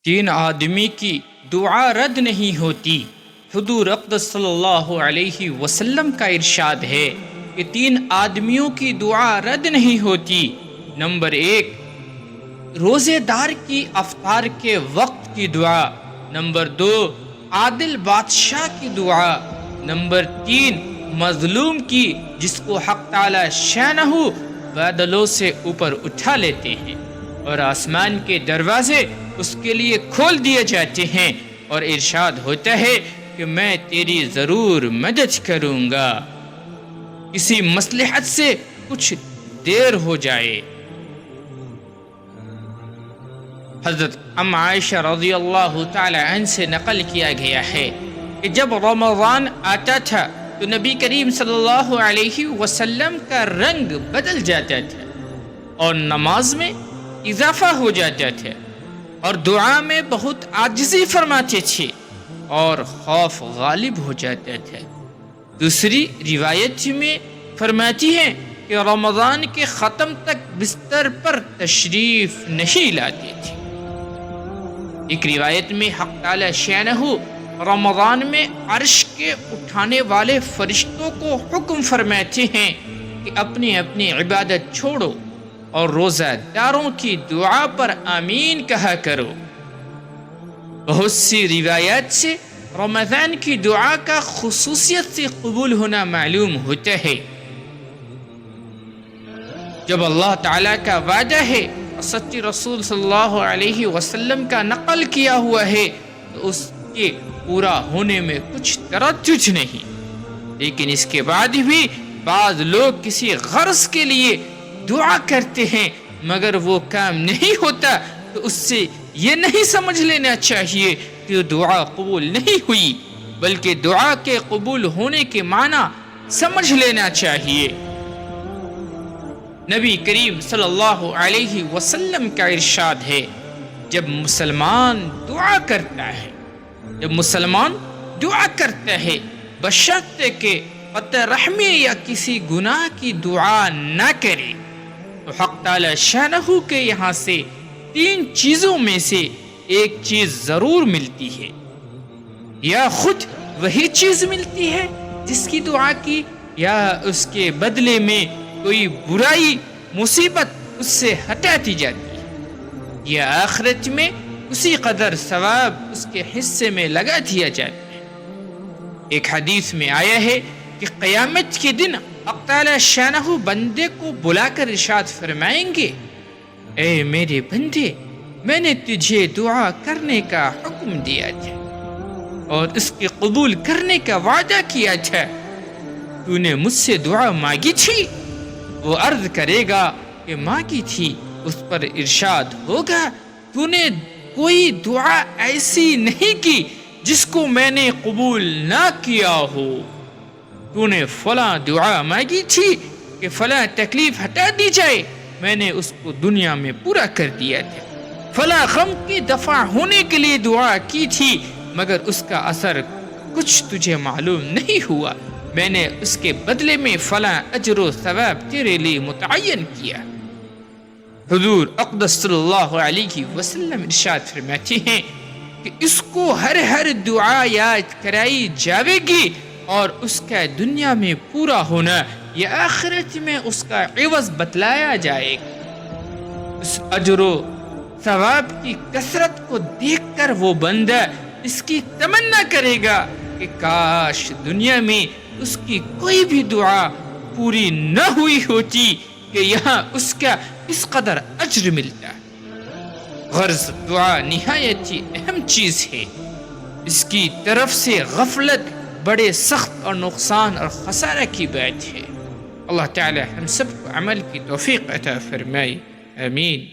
تین آدمی کی دعا رد نہیں ہوتی۔ حضور اقدس صلی اللہ علیہ وسلم کا ارشاد ہے کہ تین آدمیوں کی دعا رد نہیں ہوتی۔ نمبر 1، روزے دار کی افطار کے وقت کی دعا۔ نمبر 2، عادل بادشاہ کی دعا۔ نمبر 3، مظلوم کی، جس کو حق تعالی شانہ بادلوں سے اوپر اٹھا لیتے ہیں اور آسمان کے دروازے اس کے لیے کھول دیے جاتے ہیں اور ارشاد ہوتا ہے کہ میں تیری ضرور مدد کروں گا، کسی مصلحت سے کچھ دیر ہو جائے۔ حضرت ام عائشہ رضی اللہ تعالی عنہ سے نقل کیا گیا ہے کہ جب رمضان آتا تھا تو نبی کریم صلی اللہ علیہ وسلم کا رنگ بدل جاتا تھا اور نماز میں اضافہ ہو جاتا تھا اور دعا میں بہت عاجزی فرماتے تھے اور خوف غالب ہو جاتا تھا۔ دوسری روایت میں فرماتی ہیں کہ رمضان کے ختم تک بستر پر تشریف نہیں لاتے تھے۔ ایک روایت میں حق تعالی شانہ رمضان میں عرش کے اٹھانے والے فرشتوں کو حکم فرماتے ہیں کہ اپنی اپنی عبادت چھوڑو اور روزہ داروں کی دعا پر آمین کہا کرو۔ بہت سی روایات سے رمضان کی دعا کا خصوصیت سے قبول ہونا معلوم ہوتا ہے۔ جب اللہ تعالیٰ کا وعدہ ہے اور سچے رسول صلی اللہ علیہ وسلم کا نقل کیا ہوا ہے تو اس کے پورا ہونے میں کچھ تردد نہیں، لیکن اس کے بعد بھی بعض لوگ کسی غرض کے لیے دعا کرتے ہیں مگر وہ کام نہیں ہوتا تو اس سے یہ نہیں سمجھ لینا چاہیے کہ دعا قبول نہیں ہوئی، بلکہ دعا کے قبول ہونے کے معنی سمجھ لینا چاہیے۔ نبی کریم صلی اللہ علیہ وسلم کا ارشاد ہے، جب مسلمان دعا کرتا ہے بشرط کہ قطع رحمی یا کسی گناہ کی دعا نہ کرے تو حق تعالی شانہ کے یہاں سے تین چیزوں میں سے ایک چیز ضرور ملتی ہے، یا خود وہی چیز ملتی ہے جس کی دعا کی، یا اس کے بدلے میں کوئی برائی مصیبت اس سے ہٹا دی جاتی ہے، یا آخرت میں اسی قدر ثواب اس کے حصے میں لگا دیا جاتا ہے۔ ایک حدیث میں آیا ہے کہ قیامت کے دن حق تعالی شانہ بندے کو بلا کر ارشاد فرمائیں گے، اے میرے بندے، میں نے تجھے دعا کرنے کا حکم دیا تھا اور اس کے قبول کرنے کا وعدہ کیا تھا، تو نے مجھ سے دعا مانگی تھی؟ وہ عرض کرے گا کہ مانگی تھی۔ اس پر ارشاد ہوگا، تو نے کوئی دعا ایسی نہیں کی جس کو میں نے قبول نہ کیا ہو۔ تو نے فلاں دعا مانگی تھی کہ فلاں تکلیف ہٹا دی جائے، میں نے اس کو دنیا میں پورا کر دیا تھا۔ فلاں غم کی دفع ہونے کے لیے دعا کی تھی مگر اس کا اثر کچھ تجھے معلوم نہیں ہوا، میں نے اس کے بدلے میں فلاں اجر و ثواب تیرے لیے متعین کیا۔ حضور اقدس صلی اللہ علیہ وسلم ارشاد فرماتے ہیں کہ اس کو ہر دعا یاد کرائی جاوے گی اور اس کا دنیا میں پورا ہونا یا آخرت میں اس کا عوض بتلایا جائے گا۔ اس اجر و ثواب کی کثرت کو دیکھ کر وہ بندہ اس کی تمنا کرے گا کہ کاش دنیا میں اس کی کوئی بھی دعا پوری نہ ہوئی ہوتی کہ یہاں اس کا اس قدر اجر ملتا۔ غرض دعا نہایت ہی اہم چیز ہے، اس کی طرف سے غفلت بڑے سخت اور نقصان اور خسارہ کی بات ہے۔ اللہ تعالی ہم سب کو عمل کی توفیق عطا فرمائے، آمین۔